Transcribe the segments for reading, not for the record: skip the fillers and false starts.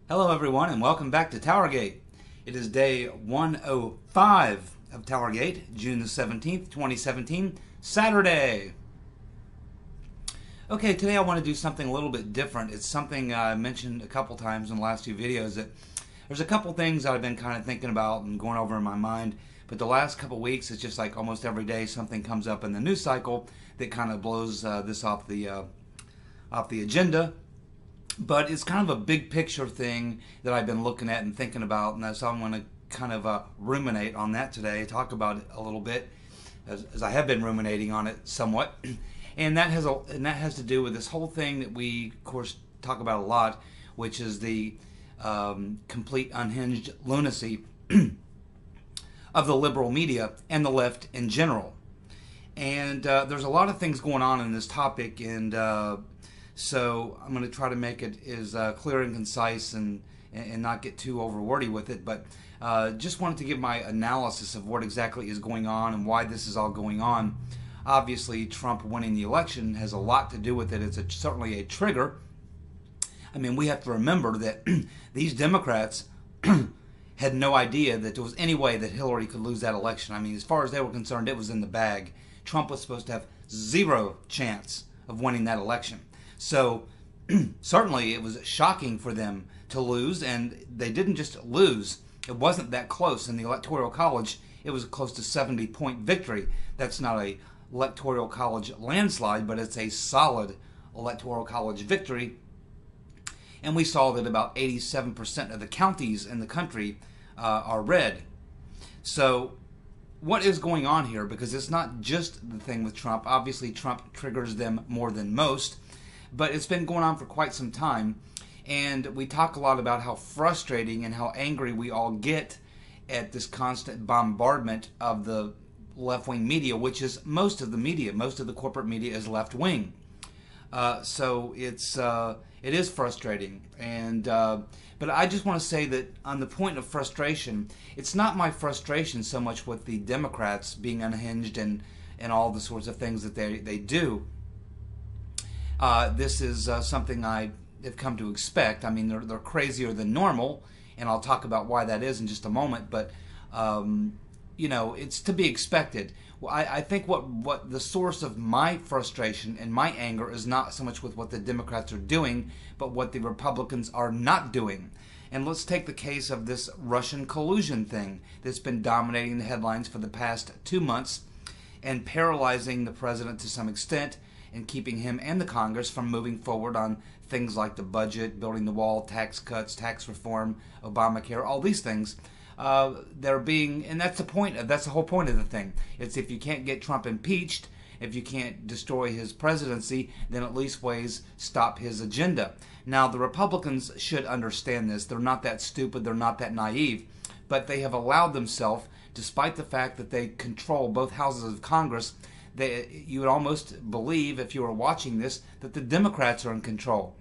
Hello everyone and welcome back to TowerGate. It is day 105 of TowerGate, June the 17th, 2017, Saturday. Okay, today I want to do something a little bit different. It's something I mentioned a couple times in the last few videos that there's a couple things that I've been kind of thinking about and going over in my mind, but the last couple weeks it's just like almost every day something comes up in the news cycle that kind of blows this off the agenda. But it's kind of a big picture thing that I've been looking at and thinking about, and so I'm going to kind of ruminate on that today, talk about it a little bit, as I have been ruminating on it somewhat, and that has to do with this whole thing that we, of course, talk about a lot, which is the complete unhinged lunacy of the liberal media and the left in general. And there's a lot of things going on in this topic, and so I'm going to try to make it as clear and concise and not get too overwordy with it, but just wanted to give my analysis of what exactly is going on and why this is all going on. Obviously, Trump winning the election has a lot to do with it. It's certainly a trigger. I mean, we have to remember that these Democrats had no idea that there was any way that Hillary could lose that election. I mean, as far as they were concerned, it was in the bag. Trump was supposed to have zero chance of winning that election. So certainly it was shocking for them to lose, and they didn't just lose. It wasn't that close in the Electoral College. It was a close to 70-point victory. That's not a Electoral College landslide, but it's a solid Electoral College victory. And we saw that about 87% of the counties in the country are red. So what is going on here? Because it's not just the thing with Trump. Obviously, Trump triggers them more than most. But it's been going on for quite some time, and we talk a lot about how frustrating and how angry we all get at this constant bombardment of the left-wing media, which is most of the media. Most of the corporate media is left-wing. So it is frustrating, and but I just want to say that on the point of frustration, it's not my frustration so much with the Democrats being unhinged and all the sorts of things that they do. This is something I have come to expect. I mean, they're crazier than normal, and I'll talk about why that is in just a moment. But you know, it's to be expected. I think what the source of my frustration and my anger is not so much with what the Democrats are doing, but what the Republicans are not doing. And let's take the case of this Russian collusion thing that's been dominating the headlines for the past 2 months and paralyzing the president to some extent, and keeping him and the Congress from moving forward on things like the budget, building the wall, tax cuts, tax reform, Obamacare, all these things. They're being, and that's the whole point of the thing. It's if you can't get Trump impeached, if you can't destroy his presidency, then at least ways stop his agenda. Now, the Republicans should understand this. They're not that stupid. They're not that naive. But they have allowed themselves, despite the fact that they control both houses of Congress, you would almost believe, if you were watching this, that the Democrats are in control.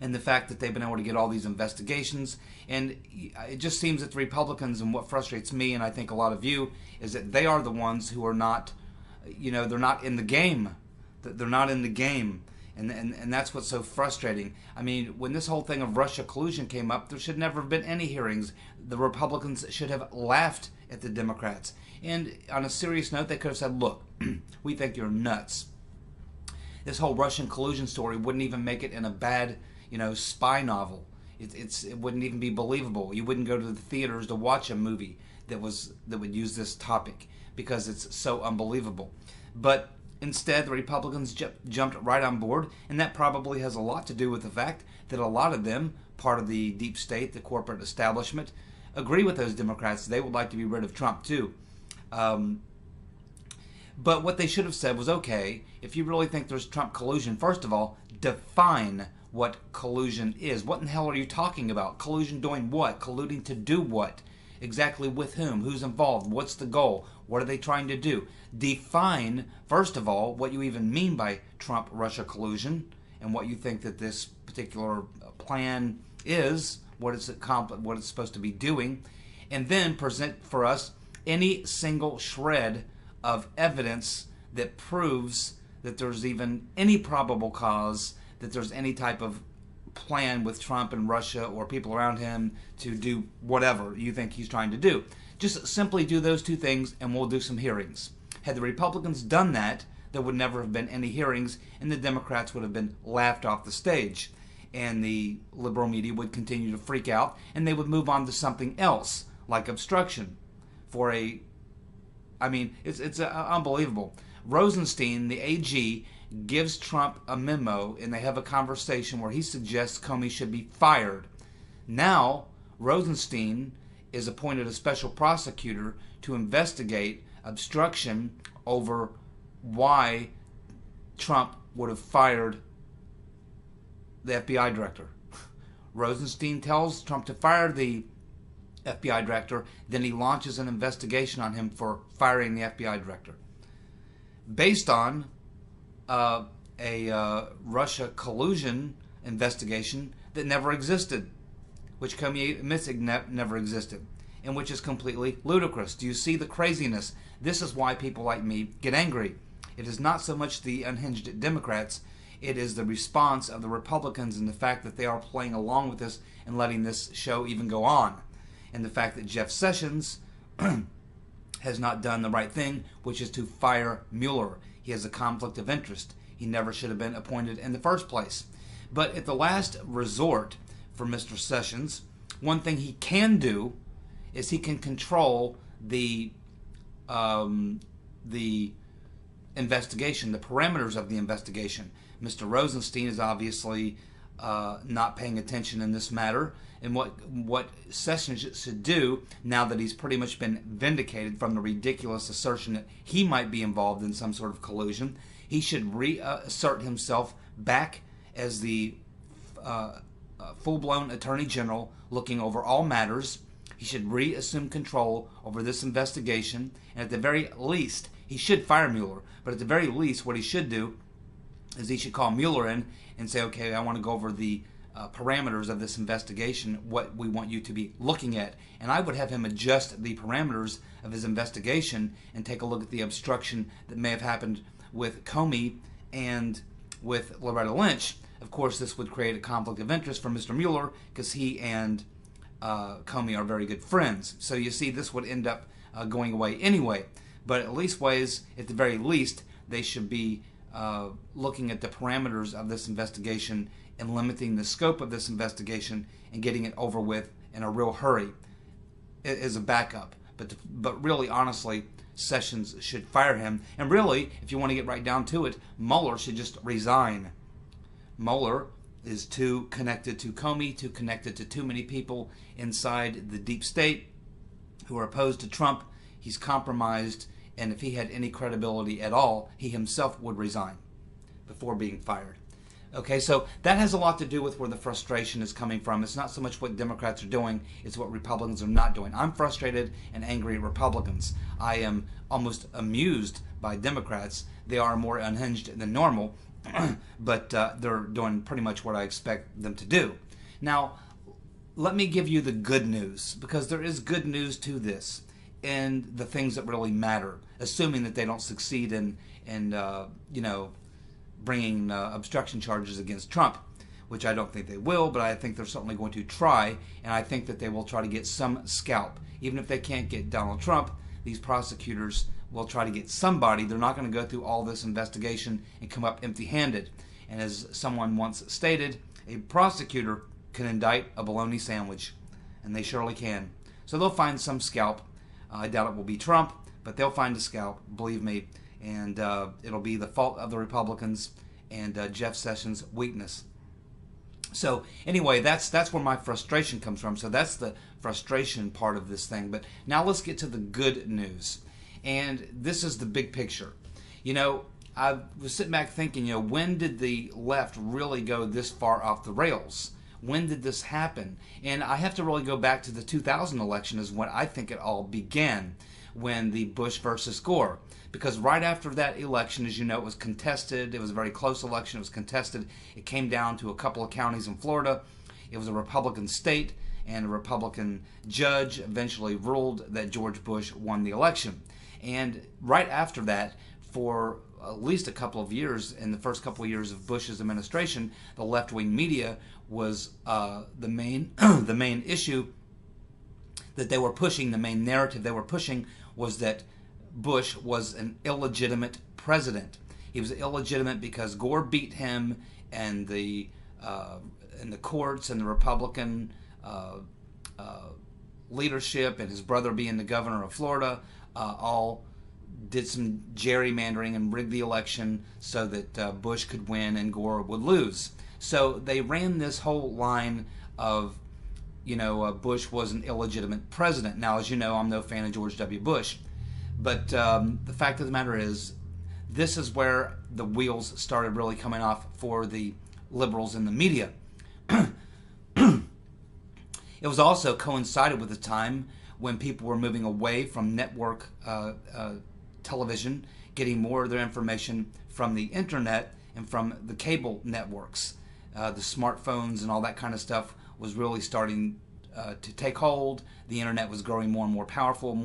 And the fact that they've been able to get all these investigations. And it just seems that the Republicans, and what frustrates me, and I think a lot of you, is that they are the ones who are not, you know, they're not in the game. They're not in the game. And that's what's so frustrating. I mean, when this whole thing of Russia collusion came up, there should never have been any hearings. The Republicans should have laughed at the Democrats. And on a serious note, they could have said, look, we think you're nuts. This whole Russian collusion story wouldn't even make it in a bad, you know, spy novel. It wouldn't even be believable. You wouldn't go to the theaters to watch a movie that would use this topic because it's so unbelievable. But instead, the Republicans jumped right on board, and that probably has a lot to do with the fact that a lot of them, part of the deep state, the corporate establishment, agree with those Democrats. They would like to be rid of Trump too. But what they should have said was, okay, if you really think there's Trump collusion, first of all, define what collusion is. What in the hell are you talking about? Collusion doing what? Colluding to do what? Exactly with whom? Who's involved? What's the goal? What are they trying to do? Define, first of all, what you even mean by Trump-Russia collusion and what you think that this particular plan is, what it's supposed to be doing, and then present for us any single shred of evidence that proves that there's even any probable cause, that there's any type of plan with Trump and Russia or people around him to do whatever you think he's trying to do. Just simply do those two things and we'll do some hearings. Had the Republicans done that, there would never have been any hearings and the Democrats would have been laughed off the stage. And the liberal media would continue to freak out and they would move on to something else, like obstruction. It's unbelievable. Rosenstein, the AG, gives Trump a memo and they have a conversation where he suggests Comey should be fired. Now, Rosenstein is appointed a special prosecutor to investigate obstruction over why Trump would have fired the FBI director. Rosenstein tells Trump to fire the FBI director, then he launches an investigation on him for firing the FBI director. Based on a Russia collusion investigation that never existed, which Comey admits never existed, and which is completely ludicrous. Do you see the craziness? This is why people like me get angry. It is not so much the unhinged Democrats, it is the response of the Republicans and the fact that they are playing along with this and letting this show even go on. And the fact that Jeff Sessions has not done the right thing, which is to fire Mueller. He has a conflict of interest. He never should have been appointed in the first place. But at the last resort for Mr. Sessions, one thing he can do is he can control the investigation, the parameters of the investigation. Mr. Rosenstein is obviously not paying attention in this matter. And what Sessions should do, now that he's pretty much been vindicated from the ridiculous assertion that he might be involved in some sort of collusion, he should reassert himself back as the full-blown Attorney General looking over all matters. He should reassume control over this investigation. And at the very least, he should fire Mueller. But at the very least, what he should do is he should call Mueller in and say, okay, I want to go over the parameters of this investigation, what we want you to be looking at. And I would have him adjust the parameters of his investigation and take a look at the obstruction that may have happened with Comey and with Loretta Lynch. Of course, this would create a conflict of interest for Mr. Mueller because he and Comey are very good friends. So you see, this would end up going away anyway. But at the very least, they should be looking at the parameters of this investigation and limiting the scope of this investigation and getting it over with in a real hurry as a backup. But really, honestly, Sessions should fire him. And really, if you want to get right down to it, Mueller should just resign. Mueller is too connected to Comey, too connected to too many people inside the deep state who are opposed to Trump. He's compromised, and if he had any credibility at all, he himself would resign before being fired. Okay, so that has a lot to do with where the frustration is coming from. It's not so much what Democrats are doing, it's what Republicans are not doing. I'm frustrated and angry at Republicans. I am almost amused by Democrats. They are more unhinged than normal, but they're doing pretty much what I expect them to do. Now, let me give you the good news, because there is good news to this and the things that really matter, assuming that they don't succeed in bringing obstruction charges against Trump, which I don't think they will, but I think they're certainly going to try, and I think that they will try to get some scalp. Even if they can't get Donald Trump, these prosecutors will try to get somebody. They're not going to go through all this investigation and come up empty-handed. And as someone once stated, a prosecutor can indict a bologna sandwich, and they surely can. So they'll find some scalp. I doubt it will be Trump, but they'll find a scalp, believe me, and it'll be the fault of the Republicans and Jeff Sessions' weakness. So anyway, that's where my frustration comes from. So that's the frustration part of this thing. But now let's get to the good news. And this is the big picture. You know, I was sitting back thinking, when did the left really go this far off the rails? When did this happen? And I have to really go back to the 2000 election is when I think it all began, when the Bush versus Gore. Because right after that election, as you know, it was contested. It was a very close election. It was contested. It came down to a couple of counties in Florida. It was a Republican state, and a Republican judge eventually ruled that George Bush won the election. And right after that, for at least a couple of years, in the first couple of years of Bush's administration, the left-wing media was the main the main issue that they were pushing. The main narrative they were pushing was that Bush was an illegitimate president. He was illegitimate because Gore beat him, and the courts and the Republican leadership, and his brother being the governor of Florida, all did some gerrymandering and rigged the election so that Bush could win and Gore would lose. So they ran this whole line of, Bush was an illegitimate president. Now, as you know, I'm no fan of George W. Bush, but the fact of the matter is, this is where the wheels started really coming off for the liberals in the media. It was also coincided with the time when people were moving away from network television, getting more of their information from the internet and from the cable networks. The smartphones and all that kind of stuff was really starting to take hold. The internet was growing more and more powerful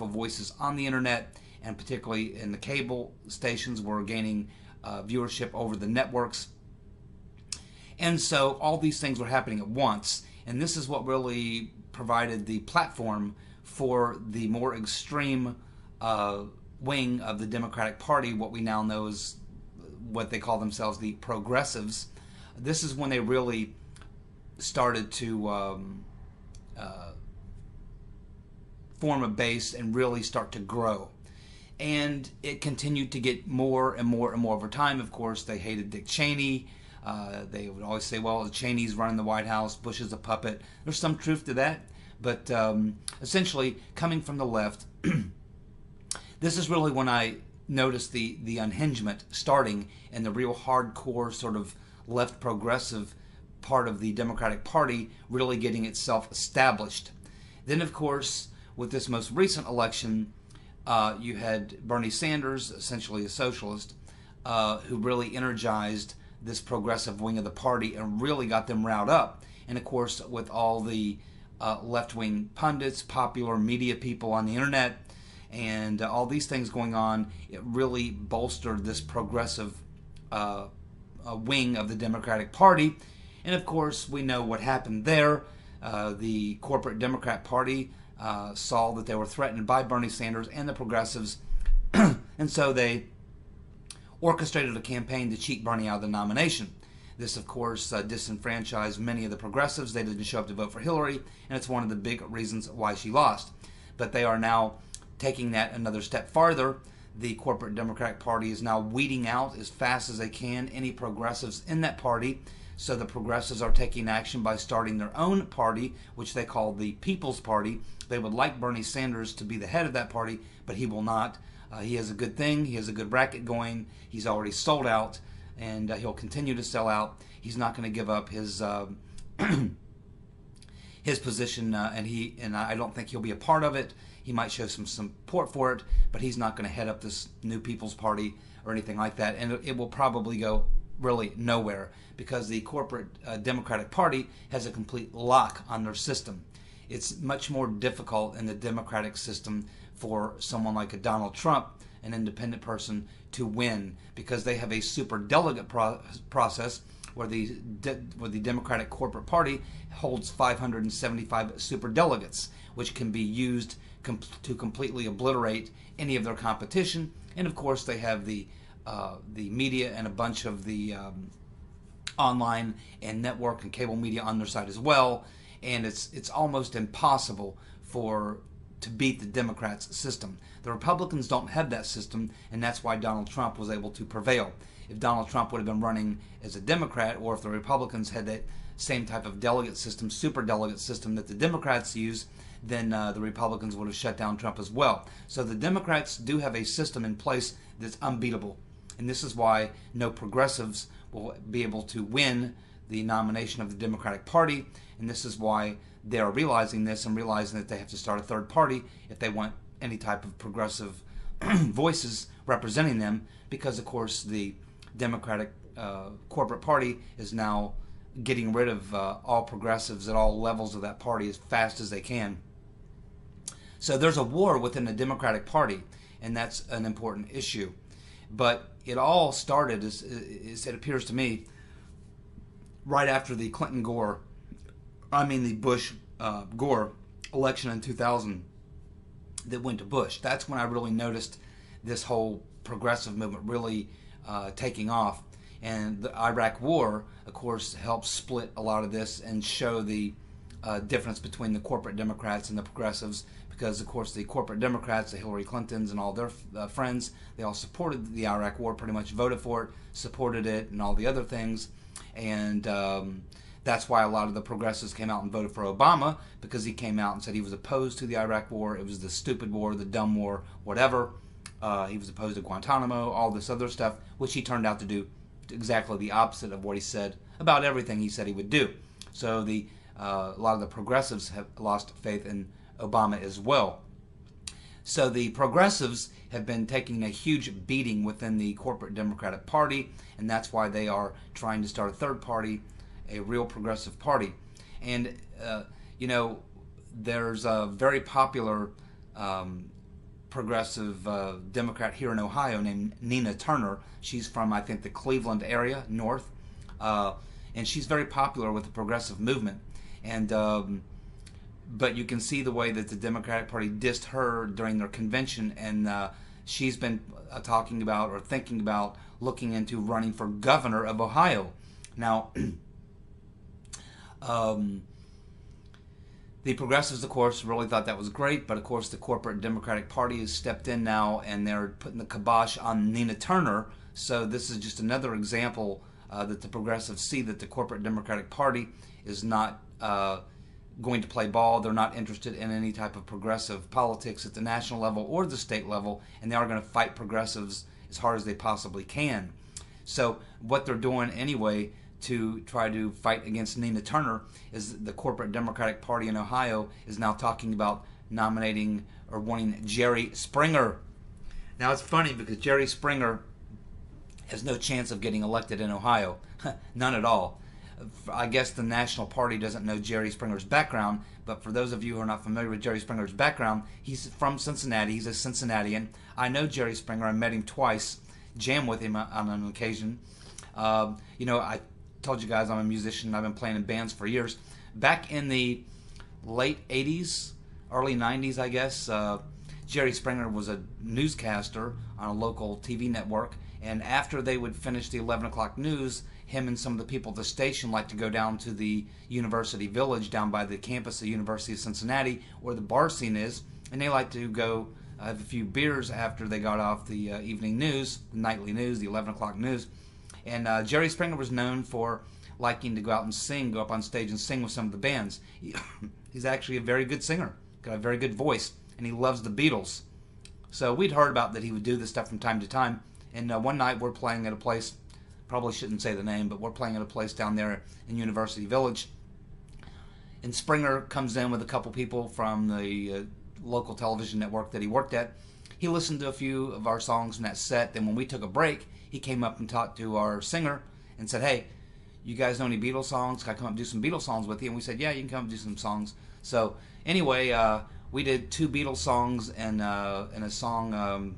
voices on the internet, and particularly in the cable stations were gaining viewership over the networks. And so all these things were happening at once, and this is what really provided the platform for the more extreme wing of the Democratic Party, what we now know as what they call themselves, the progressives. This is when they really started to form a base and really start to grow. And it continued to get more and more and more over time. Of course, they hated Dick Cheney. They would always say, well, Cheney's running the White House, Bush is a puppet. There's some truth to that. But essentially, coming from the left, this is really when I noticed the unhingement starting in the real hardcore sort of left progressive part of the Democratic Party really getting itself established. Then, of course, with this most recent election, you had Bernie Sanders, essentially a socialist, who really energized this progressive wing of the party and really got them riled up. And of course, with all the left-wing pundits, popular media people on the internet, and all these things going on, it really bolstered this progressive wing of the Democratic Party. And of course, we know what happened there. The corporate Democrat Party saw that they were threatened by Bernie Sanders and the progressives, and so they orchestrated a campaign to cheat Bernie out of the nomination. This, of course, disenfranchised many of the progressives. They didn't show up to vote for Hillary, and it's one of the big reasons why she lost. But they are now taking that another step farther. The corporate Democratic Party is now weeding out as fast as they can any progressives in that party. So the progressives are taking action by starting their own party, which they call the People's Party. They would like Bernie Sanders to be the head of that party, but he will not. He has a good thing. He has a good bracket going. He's already sold out, and he'll continue to sell out. He's not going to give up his his position, and I don't think he'll be a part of it. He might show some support for it, but he's not going to head up this new People's Party or anything like that. And it will probably go really nowhere because the corporate Democratic Party has a complete lock on their system. It's much more difficult in the Democratic system for someone like a Donald Trump, an independent person, to win because they have a super delegate process where the Democratic corporate party holds 575 super delegates, which can be used to completely obliterate any of their competition. And of course, they have the media and a bunch of the online and network and cable media on their side as well. And it's almost impossible to beat the Democrats' system. The Republicans don't have that system, and that's why Donald Trump was able to prevail. If Donald Trump would have been running as a Democrat, or if the Republicans had that same type of delegate system, super delegate system that the Democrats use, then the Republicans would have shut down Trump as well. So the Democrats do have a system in place that's unbeatable. And this is why no progressives will be able to win the nomination of the Democratic Party. And this is why they are realizing this and realizing that they have to start a third party if they want any type of progressive voices representing them, because of course the Democratic corporate party is now getting rid of all progressives at all levels of that party as fast as they can. So there's a war within the Democratic Party, and that's an important issue. But it all started, as it appears to me, right after the the Bush-Gore election in 2000 that went to Bush. That's when I really noticed this whole progressive movement really taking off. And the Iraq War, of course, helped split a lot of this and show the difference between the corporate Democrats and the progressives, because, of course, the corporate Democrats, the Hillary Clintons and all their friends, they all supported the Iraq War, pretty much voted for it, supported it, and all the other things. And that's why a lot of the progressives came out and voted for Obama, because he came out and said he was opposed to the Iraq War. It was the stupid war, the dumb war, whatever. He was opposed to Guantanamo, all this other stuff, which he turned out to do exactly the opposite of what he said about everything he said he would do. So a lot of the progressives have lost faith in Obama as well. So the progressives have been taking a huge beating within the corporate Democratic Party, and that's why they are trying to start a third party, a real progressive party. And there's a very popular progressive Democrat here in Ohio named Nina Turner. She's from, I think, the Cleveland area, north, and she's very popular with the progressive movement. And but you can see the way that the Democratic Party dissed her during their convention, and she's been talking about or thinking about looking into running for governor of Ohio. Now, the progressives, of course, really thought that was great, but of course the corporate Democratic Party has stepped in now, and they're putting the kibosh on Nina Turner. So this is just another example that the progressives see that the corporate Democratic Party is not going to play ball. They're not interested in any type of progressive politics at the national level or the state level, and they are going to fight progressives as hard as they possibly can. So what they're doing anyway to try to fight against Nina Turner is the corporate Democratic Party in Ohio is now talking about nominating or wanting Jerry Springer. Now it's funny because Jerry Springer has no chance of getting elected in Ohio. None at all. I guess the National Party doesn't know Jerry Springer's background, but for those of you who are not familiar with Jerry Springer's background, he's from Cincinnati. He's a Cincinnatian. I know Jerry Springer. I met him twice, jammed with him on an occasion. I told you guys I'm a musician. I've been playing in bands for years. Back in the late 80s, early 90s, I guess, Jerry Springer was a newscaster on a local TV network, and after they would finish the 11 o'clock news, him and some of the people at the station like to go down to the University Village down by the campus of the University of Cincinnati where the bar scene is, and they like to go have a few beers after they got off the evening news, the nightly news, the 11 o'clock news. And Jerry Springer was known for liking to go out and sing, go up on stage and sing with some of the bands. He's actually a very good singer, got a very good voice, and he loves the Beatles. So we'd heard about that he would do this stuff from time to time. And one night we're playing at a place, probably shouldn't say the name, but we're playing at a place down there in University Village. And Springer comes in with a couple people from the local television network that he worked at. He listened to a few of our songs from that set. Then when we took a break, he came up and talked to our singer and said, "Hey, you guys know any Beatles songs? Can I come up and do some Beatles songs with you?" And we said, "Yeah, you can come and do some songs." So anyway, we did 2 Beatles songs and a song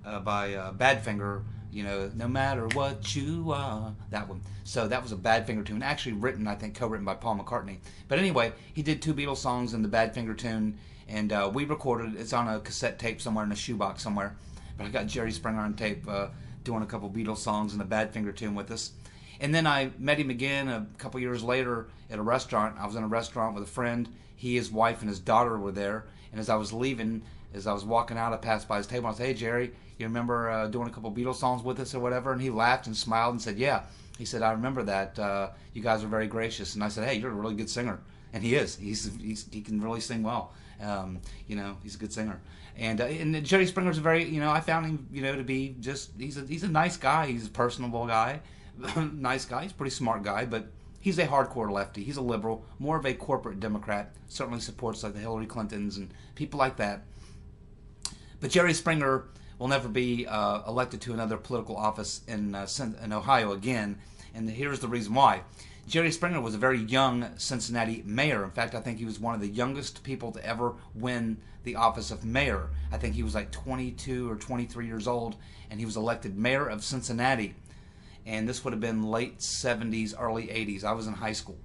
by Badfinger, "No Matter What You Are," that one. So that was a Badfinger tune, actually written, I think, co-written by Paul McCartney. But anyway, he did 2 Beatles songs and the Badfinger tune, and we recorded it. It's on a cassette tape somewhere in a shoebox somewhere. But I got Jerry Springer on tape doing a couple Beatles songs and the Badfinger tune with us. And then I met him again a couple years later at a restaurant. I was in a restaurant with a friend. He, his wife, and his daughter were there. And as I was leaving, as I was walking out, I passed by his table and I said, "Hey, Jerry, you remember doing a couple Beatles songs with us or whatever?" And he laughed and smiled and said, "Yeah." He said, "I remember that. You guys were very gracious." And I said, "Hey, you're a really good singer." And he is. He can really sing well. He's a good singer. And Jerry Springer's I found him, to be just, he's a nice guy. He's a personable guy. Nice guy. He's a pretty smart guy, but he's a hardcore lefty. He's a liberal, more of a corporate Democrat. Certainly supports like the Hillary Clintons and people like that. But Jerry Springer will never be elected to another political office in Ohio again. And here's the reason why. Jerry Springer was a very young Cincinnati mayor. In fact, I think he was one of the youngest people to ever win the office of mayor. I think he was like 22 or 23 years old, and he was elected mayor of Cincinnati. And this would have been late 70s, early 80s. I was in high school.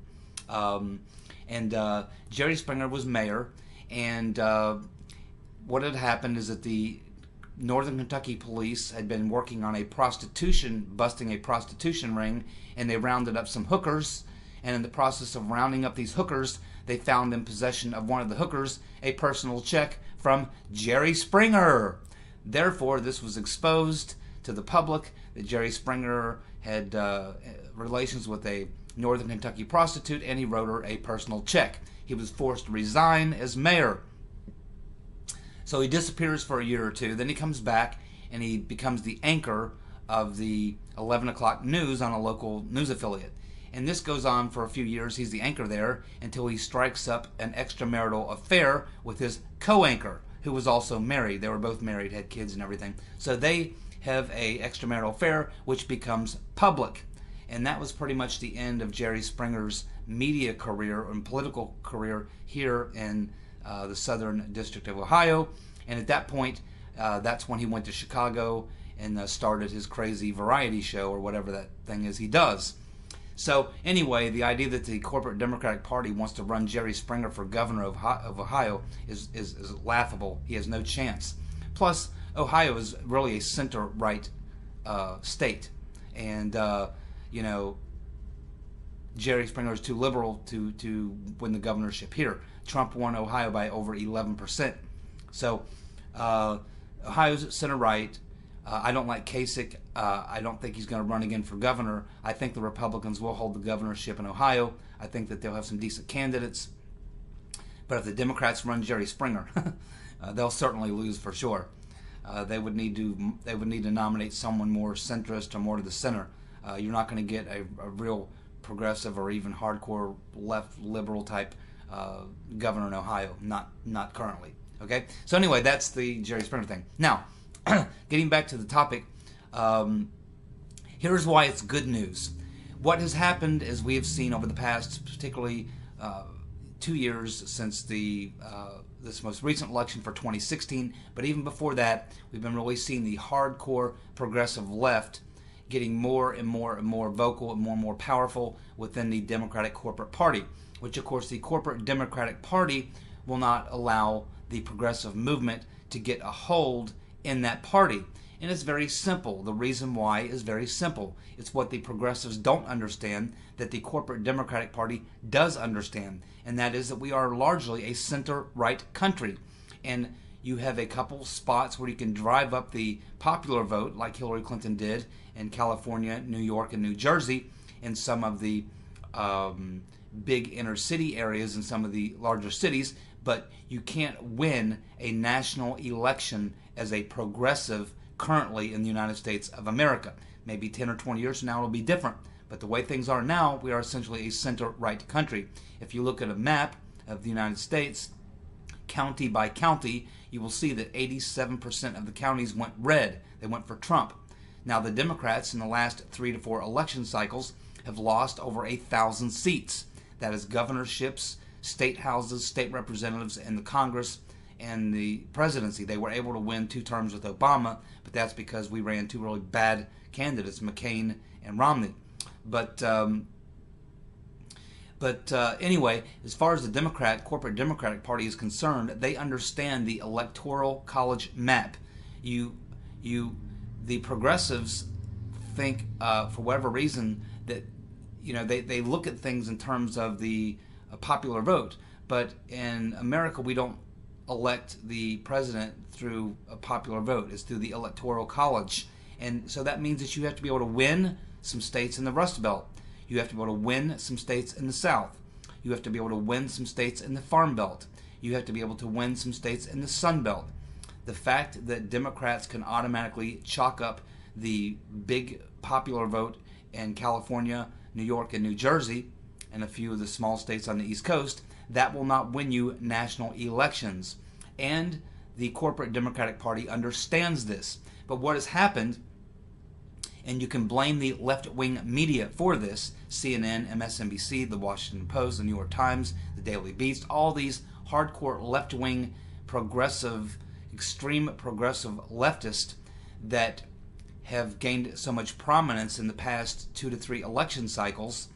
Jerry Springer was mayor, and what had happened is that the Northern Kentucky police had been working on busting a prostitution ring, and they rounded up some hookers, and in the process of rounding up these hookers, they found in possession of one of the hookers a personal check from Jerry Springer. Therefore, this was exposed to the public that Jerry Springer had relations with a Northern Kentucky prostitute, and he wrote her a personal check. He was forced to resign as mayor. So he disappears for a year or two. Then he comes back, and he becomes the anchor of the 11 o'clock news on a local news affiliate. And this goes on for a few years. He's the anchor there until he strikes up an extramarital affair with his co-anchor, who was also married. They were both married, had kids and everything. So they have a extramarital affair, which becomes public. And that was pretty much the end of Jerry Springer's media career and political career here in the Southern District of Ohio. And at that point, that's when he went to Chicago and started his crazy variety show, or whatever that thing is he does. So anyway, the idea that the corporate Democratic Party wants to run Jerry Springer for governor of Ohio is laughable. He has no chance. Plus, Ohio is really a center-right state. And, Jerry Springer is too liberal to win the governorship here. Trump won Ohio by over 11%. So Ohio's center-right. I don't like Kasich. I don't think he's going to run again for governor. I think the Republicans will hold the governorship in Ohio. I think that they'll have some decent candidates. But if the Democrats run Jerry Springer, they'll certainly lose for sure. They would need to nominate someone more centrist or more to the center. You're not going to get a real progressive or even hardcore left liberal type governor in Ohio. Not currently. Okay. So anyway, that's the Jerry Springer thing. Now, getting back to the topic, here's why it's good news. What has happened is we have seen over the past, particularly 2 years since this most recent election for 2016, but even before that, we've been really seeing the hardcore progressive left getting more and more and more vocal and more powerful within the Democratic corporate party, which of course the corporate Democratic Party will not allow the progressive movement to get a hold in that party. And it's very simple. The reason why is very simple. It's what the progressives don't understand that the corporate Democratic Party does understand, and that is that we are largely a center-right country. And you have a couple spots where you can drive up the popular vote like Hillary Clinton did in California, New York, and New Jersey, in some of the big inner city areas in some of the larger cities, but you can't win a national election as a progressive currently in the United States of America. Maybe 10 or 20 years from now it'll be different, but the way things are now, we are essentially a center-right country. If you look at a map of the United States, county by county, you will see that 87% of the counties went red. They went for Trump. Now, the Democrats in the last 3 to 4 election cycles have lost over 1,000 seats. That is governorships, state houses, state representatives, and the Congress and the presidency. They were able to win 2 terms with Obama, but that's because we ran 2 really bad candidates, McCain and Romney. But anyway, as far as the corporate Democratic Party is concerned, they understand the electoral college map. The progressives think, for whatever reason, that they look at things in terms of the popular vote. But in America, we don't elect the president through a popular vote. It's through the electoral college. And so that means that you have to be able to win some states in the Rust Belt. You have to be able to win some states in the South. You have to be able to win some states in the Farm Belt. You have to be able to win some states in the Sun Belt. The fact that Democrats can automatically chalk up the big popular vote in California, New York, and New Jersey, and a few of the small states on the East Coast, that will not win you national elections. And the corporate Democratic Party understands this. But what has happened And you can blame the left-wing media for this. CNN, MSNBC, The Washington Post, The New York Times, The Daily Beast, all these hardcore left-wing progressive, extreme progressive leftists that have gained so much prominence in the past 2 to 3 election cycles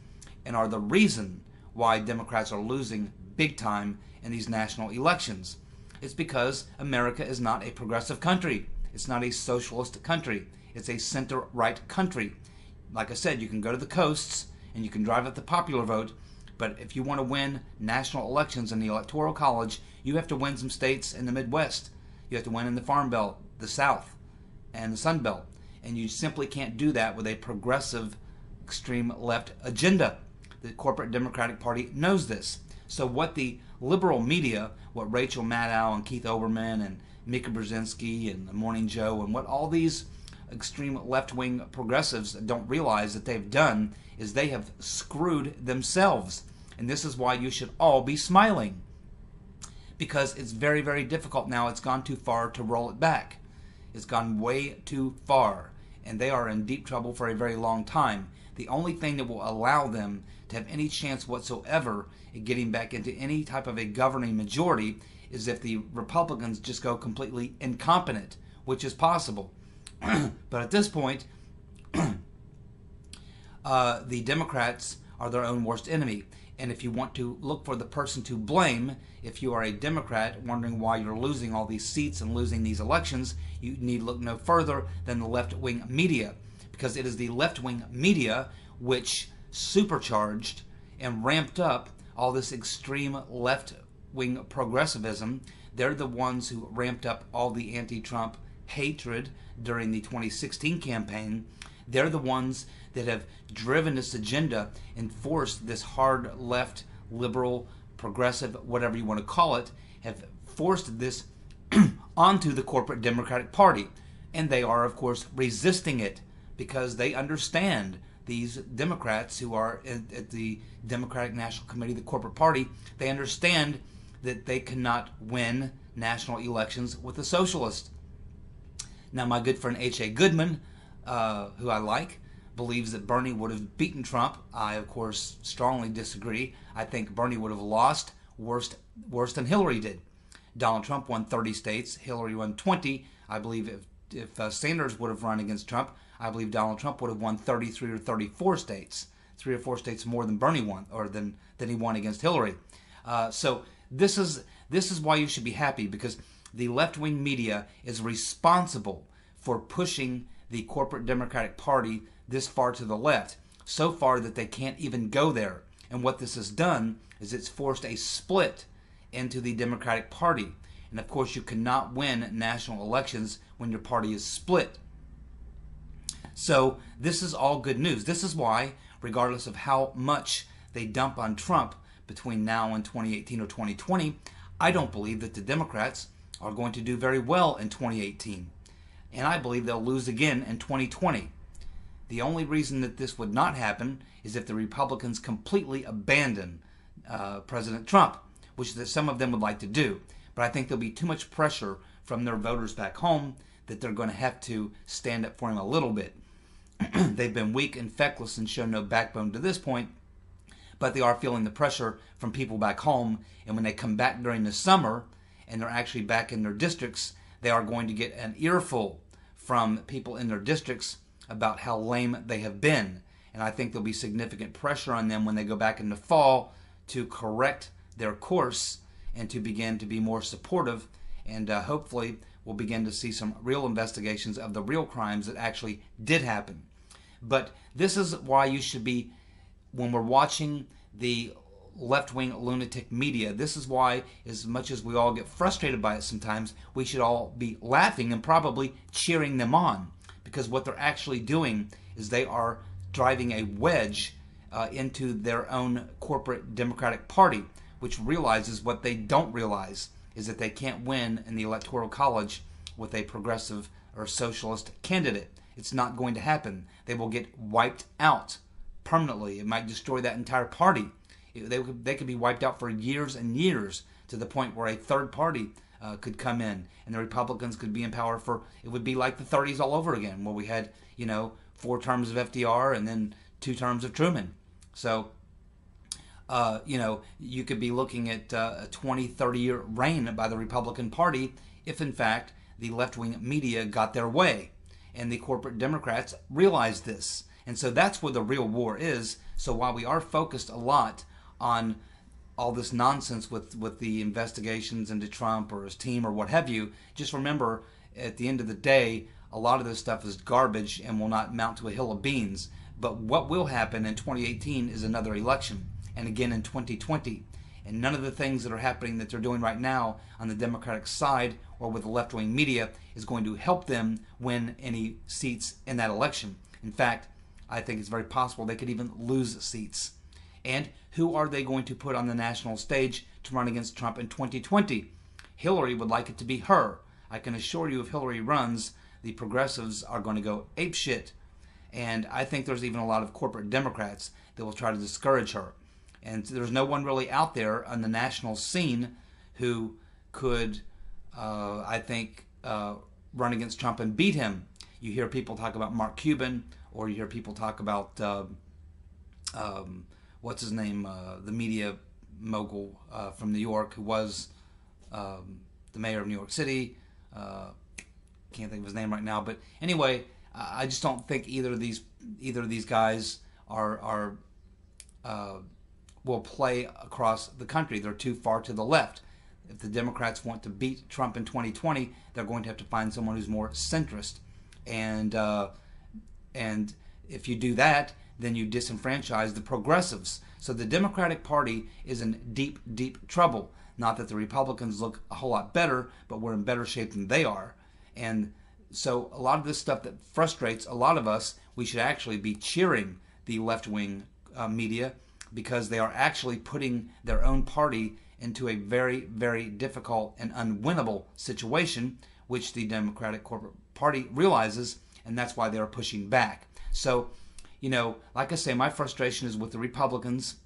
and are the reason why Democrats are losing big time in these national elections. It's because America is not a progressive country. It's not a socialist country. It's a center-right country. Like I said, you can go to the coasts and you can drive up the popular vote, but if you want to win national elections in the Electoral College, you have to win some states in the Midwest. You have to win in the Farm Belt, the South, and the Sun Belt. And you simply can't do that with a progressive, extreme left agenda. The corporate Democratic Party knows this. So what the liberal media, what Rachel Maddow and Keith Olbermann and Mika Brzezinski and the Morning Joe and what all these extreme left-wing progressives don't realize that they've done is they have screwed themselves. And this is why you should all be smiling. Because it's very, very difficult now. It's gone too far to roll it back. It's gone way too far. And they are in deep trouble for a very long time. The only thing that will allow them to have any chance whatsoever at getting back into any type of a governing majority is if the Republicans just go completely incompetent, which is possible. But at this point, the Democrats are their own worst enemy. And if you want to look for the person to blame, if you are a Democrat wondering why you're losing all these seats and losing these elections, you need look no further than the left-wing media. Because it is the left-wing media which supercharged and ramped up all this extreme left-wing progressivism. They're the ones who ramped up all the anti-Trump hatred during the 2016 campaign. They're the ones that have driven this agenda and forced this hard left, liberal, progressive, whatever you want to call it, have forced this onto the corporate Democratic Party. And they are, of course, resisting it because they understand, these Democrats who are at the Democratic National Committee, the corporate party, they understand that they cannot win national elections with the socialists. Now, my good friend H.A. Goodman, who I like, believes that Bernie would have beaten Trump. I, of course, strongly disagree. I think Bernie would have lost worse than Hillary did. Donald Trump won 30 states. Hillary won 20. I believe if Sanders would have run against Trump, I believe Donald Trump would have won 33 or 34 states. 3 or 4 states more than Bernie won, or than he won against Hillary. So this is why you should be happy, because the left-wing media is responsible for pushing the corporate Democratic Party this far to the left, so far that they can't even go there. And what this has done is it's forced a split into the Democratic Party. And of course, you cannot win national elections when your party is split. So this is all good news. This is why, regardless of how much they dump on Trump between now and 2018 or 2020, I don't believe that the Democrats are going to do very well in 2018. And I believe they'll lose again in 2020. The only reason that this would not happen is if the Republicans completely abandon President Trump, which some of them would like to do. But I think there'll be too much pressure from their voters back home that they're going to have to stand up for him a little bit. They've been weak and feckless and shown no backbone to this point, but they are feeling the pressure from people back home. And when they come back during the summer and they're actually back in their districts, they are going to get an earful from people in their districts about how lame they have been. And I think there'll be significant pressure on them when they go back in the fall to correct their course and to begin to be more supportive. And hopefully we'll begin to see some real investigations of the real crimes that actually did happen. But this is why you should be, when we're watching the left-wing lunatic media, this is why, as much as we all get frustrated by it sometimes, we should all be laughing and probably cheering them on. Because what they're actually doing is they are driving a wedge into their own corporate Democratic Party, which realizes what they don't realize is that they can't win in the Electoral College with a progressive or socialist candidate. It's not going to happen. They will get wiped out permanently. It might destroy that entire party. They could be wiped out for years and years, to the point where a third party could come in and the Republicans could be in power for, it would be like the 30s all over again, where we had, 4 terms of FDR and then 2 terms of Truman. So, you could be looking at a 20, 30-year reign by the Republican Party if, in fact, the left-wing media got their way. And the corporate Democrats realized this. And so that's where the real war is. So while we are focused a lot on all this nonsense with the investigations into Trump or his team or what have you, just remember, at the end of the day, a lot of this stuff is garbage and will not mount to a hill of beans. But what will happen in 2018 is another election, and again in 2020. And none of the things that are happening that they're doing right now on the Democratic side or with the left-wing media is going to help them win any seats in that election. In fact, I think it's very possible they could even lose seats. And who are they going to put on the national stage to run against Trump in 2020? Hillary would like it to be her. I can assure you if Hillary runs, the progressives are going to go apeshit. And I think there's even a lot of corporate Democrats that will try to discourage her. And there's no one really out there on the national scene who could, run against Trump and beat him. You hear people talk about Mark Cuban, or you hear people talk about, what's his name, the media mogul from New York who was the mayor of New York City. Can't think of his name right now. But anyway, I just don't think either of these guys will play across the country. They're too far to the left. If the Democrats want to beat Trump in 2020, they're going to have to find someone who's more centrist. And if you do that, then you disenfranchise the progressives. So the Democratic Party is in deep, deep trouble. Not that the Republicans look a whole lot better, but we're in better shape than they are. And so a lot of this stuff that frustrates a lot of us, we should actually be cheering the left-wing media, because they are actually putting their own party into a very, very difficult and unwinnable situation, which the Democratic corporate party realizes, and that's why they are pushing back. So, like I say, my frustration is with the Republicans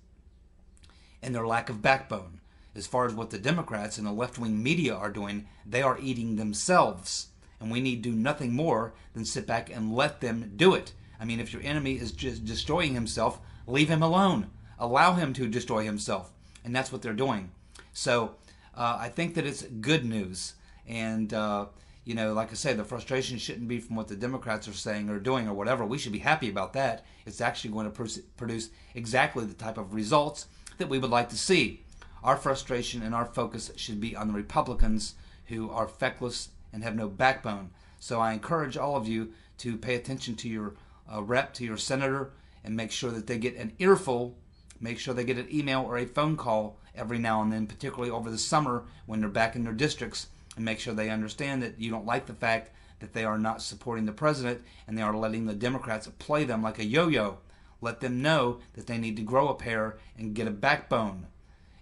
and their lack of backbone. As far as what the Democrats and the left-wing media are doing, they are eating themselves. And we need to do nothing more than sit back and let them do it. I mean, if your enemy is just destroying himself, leave him alone. Allow him to destroy himself. And that's what they're doing. So I think that it's good news. And, like I say, the frustration shouldn't be from what the Democrats are saying or doing or whatever. We should be happy about that. It's actually going to produce exactly the type of results that we would like to see. Our frustration and our focus should be on the Republicans who are feckless and have no backbone. So I encourage all of you to pay attention to your rep, to your senator, and make sure that they get an earful. Make sure they get an email or a phone call every now and then, particularly over the summer when they're back in their districts, and make sure they understand that you don't like the fact that they are not supporting the president and they are letting the Democrats play them like a yo-yo. Let them know that they need to grow a pair and get a backbone.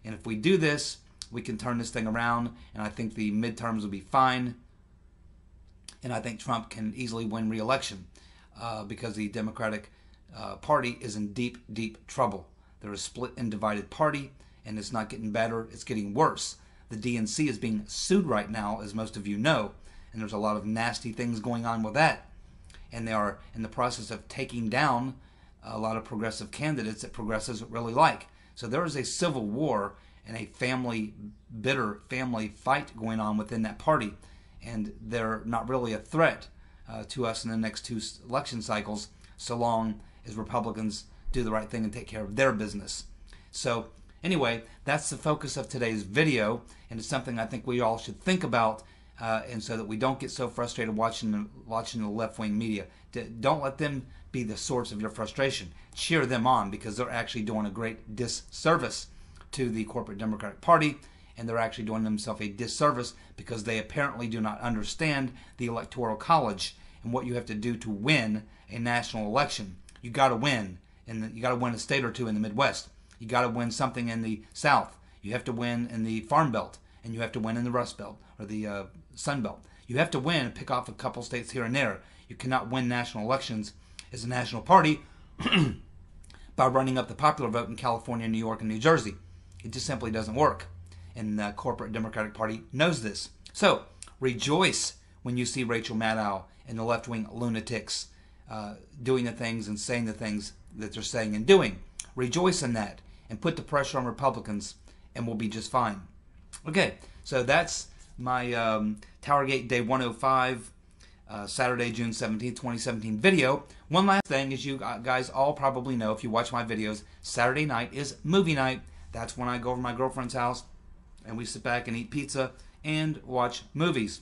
And if we do this, we can turn this thing around, and I think the midterms will be fine. And I think Trump can easily win re-election because the Democratic Party is in deep, deep trouble. They're a split and divided party, and it's not getting better, it's getting worse. The DNC is being sued right now, as most of you know, and there's a lot of nasty things going on with that. And they are in the process of taking down a lot of progressive candidates that progressives really like. So there is a civil war and a bitter family fight going on within that party, and they're not really a threat to us in the next 2 election cycles, so long as Republicans do the right thing and take care of their business. So anyway, that's the focus of today's video, and it's something I think we all should think about, and so that we don't get so frustrated watching the left-wing media. Don't let them be the source of your frustration. Cheer them on, because they're actually doing a great disservice to the corporate Democratic Party, and they're actually doing themselves a disservice because they apparently do not understand the Electoral College and what you have to do to win a national election. You got to win. And you got to win a state or two in the Midwest. You got to win something in the South. You have to win in the Farm Belt, and you have to win in the Rust Belt or the Sun Belt. You have to win and pick off a couple states here and there. You cannot win national elections as a national party by running up the popular vote in California, New York, and New Jersey. It just simply doesn't work, and the corporate Democratic Party knows this. So rejoice when you see Rachel Maddow and the left-wing lunatics doing the things and saying the things that they're saying and doing. Rejoice in that and put the pressure on Republicans, and we'll be just fine. Okay, so that's my TowerGate Day 105, Saturday, June 17th, 2017 video. One last thing, as you guys all probably know if you watch my videos, Saturday night is movie night. That's when I go over to my girlfriend's house and we sit back and eat pizza and watch movies.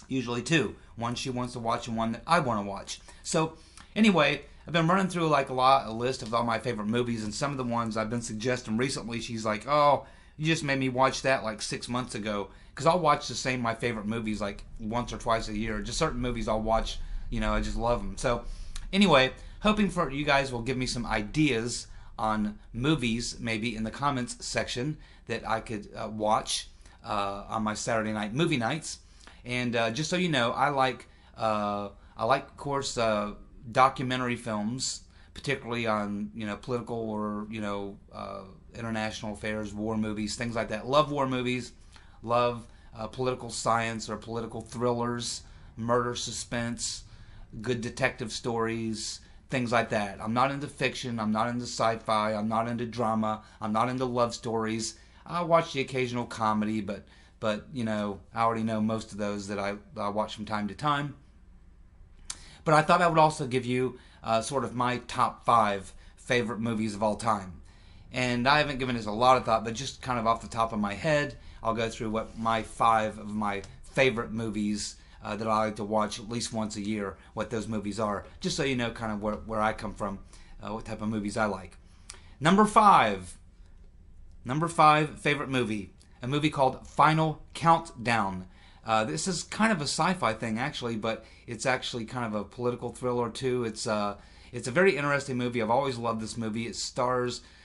Usually two. One she wants to watch and one that I want to watch. So anyway, I've been running through like a list of all my favorite movies, and some of the ones I've been suggesting recently, she's like, oh, you just made me watch that like 6 months ago. Because I'll watch the same my favorite movies like once or twice a year. Just certain movies I'll watch, I just love them. So anyway, hoping for you guys will give me some ideas on movies, maybe in the comments section, that I could watch on my Saturday night movie nights. And just so you know, I like, of course, documentary films, particularly on political or international affairs, war movies, things like that. Love war movies. Love political science or political thrillers, murder suspense, good detective stories, things like that. I'm not into fiction. I'm not into sci-fi. I'm not into drama. I'm not into love stories. I watch the occasional comedy, but I already know most of those that I watch from time to time. But I thought I would also give you sort of my top 5 favorite movies of all time. And I haven't given this a lot of thought, but just kind of off the top of my head, I'll go through what my 5 of my favorite movies that I like to watch at least once a year, what those movies are, just so you know kind of where I come from, what type of movies I like. Number 5 favorite movie, a movie called Final Countdown. This is kind of a sci-fi thing actually, but it's actually kind of a political thriller too. It's a very interesting movie. I've always loved this movie. It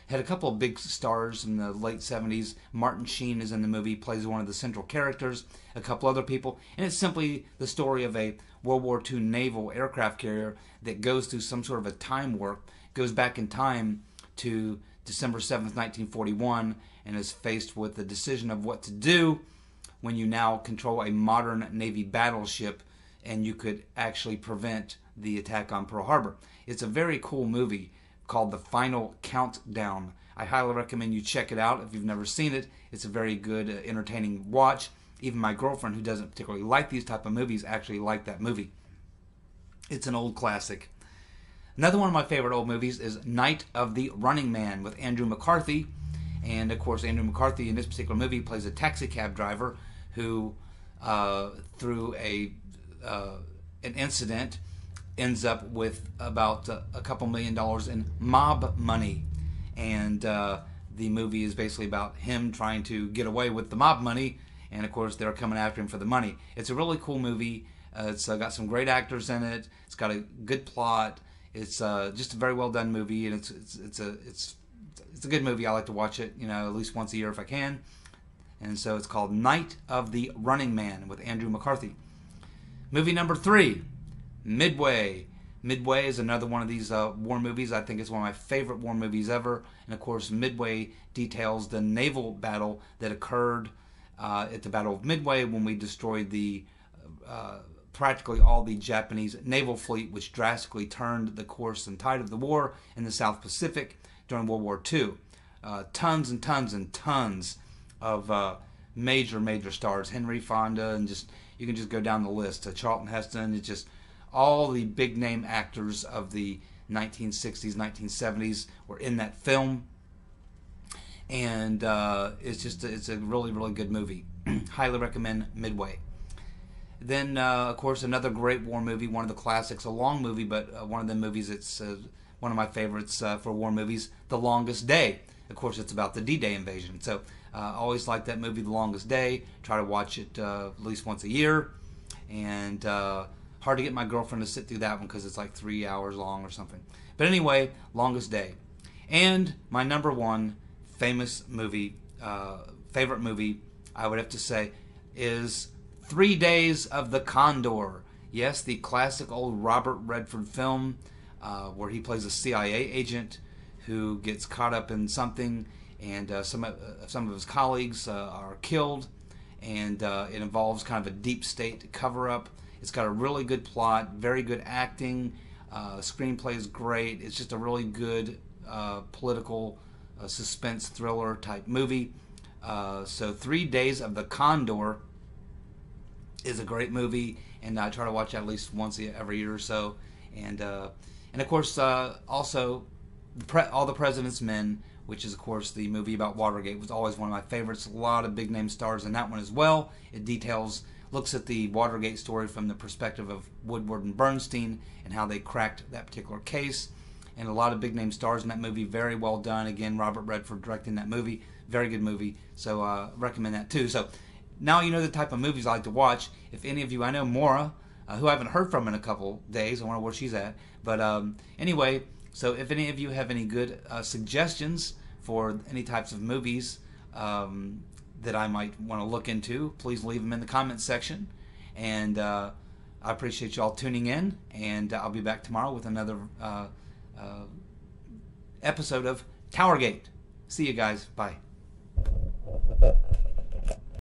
had a couple of big stars in the late 70s. Martin Sheen is in the movie, plays one of the central characters, a couple other people, and it's simply the story of a World War II naval aircraft carrier that goes through some sort of a time warp, goes back in time to December 7th, 1941, and is faced with the decision of what to do when you now control a modern Navy battleship and you could actually prevent the attack on Pearl Harbor. It's a very cool movie called The Final Countdown. I highly recommend you check it out if you've never seen it. It's a very good, entertaining watch. Even my girlfriend, who doesn't particularly like these type of movies, actually liked that movie. It's an old classic. Another one of my favorite old movies is Night of the Running Man with Andrew McCarthy. And of course, Andrew McCarthy in this particular movie plays a taxi cab driver who, through an incident, ends up with about a couple $1 million in mob money. And the movie is basically about him trying to get away with the mob money, and of course they're coming after him for the money. It's a really cool movie. It's got some great actors in it. It's got a good plot. It's just a very well done movie, and it's a good movie. I like to watch it, at least once a year if I can. And so it's called Night of the Running Man with Andrew McCarthy. Movie number 3, Midway. Midway is another one of these war movies. I think it's one of my favorite war movies ever. And of course, Midway details the naval battle that occurred at the Battle of Midway when we destroyed the practically all the Japanese naval fleet, which drastically turned the course and tide of the war in the South Pacific during World War II. Tons and tons and tons of major stars. Henry Fonda, and you can just go down the list. Charlton Heston. It's just all the big name actors of the 1960s, 1970s were in that film, and it's a really good movie. Highly recommend Midway. Then of course another great war movie, one of the classics, a long movie, but one of the movies that's one of my favorites for war movies, The Longest Day. Of course, it's about the D-Day invasion. So I always like that movie, The Longest Day. Try to watch it at least once a year. And hard to get my girlfriend to sit through that one because it's like 3 hours long or something. But anyway, Longest Day. And my number 1 favorite movie, I would have to say, is 3 Days of the Condor. Yes, the classic old Robert Redford film where he plays a CIA agent who gets caught up in something, and some of his colleagues are killed, and it involves kind of a deep state cover-up. It's got a really good plot, very good acting, Screenplay is great. It's just a really good political suspense thriller type movie. So 3 Days of the Condor is a great movie, and I try to watch it at least once every year or so. And of course, also All the President's Men, which is of course the movie about Watergate, was always one of my favorites. A lot of big name stars in that one as well. It looks at the Watergate story from the perspective of Woodward and Bernstein and how they cracked that particular case. And a lot of big name stars in that movie. Very well done. Again, Robert Redford directing that movie. Very good movie. So recommend that too. So now you know the type of movies I like to watch. If any of you, I know Maura, who I haven't heard from in a couple days. I wonder where she's at. But anyway, so if any of you have any good suggestions for any types of movies that I might want to look into, please leave them in the comments section. And I appreciate you all tuning in. And I'll be back tomorrow with another episode of TowerGate. See you guys. Bye.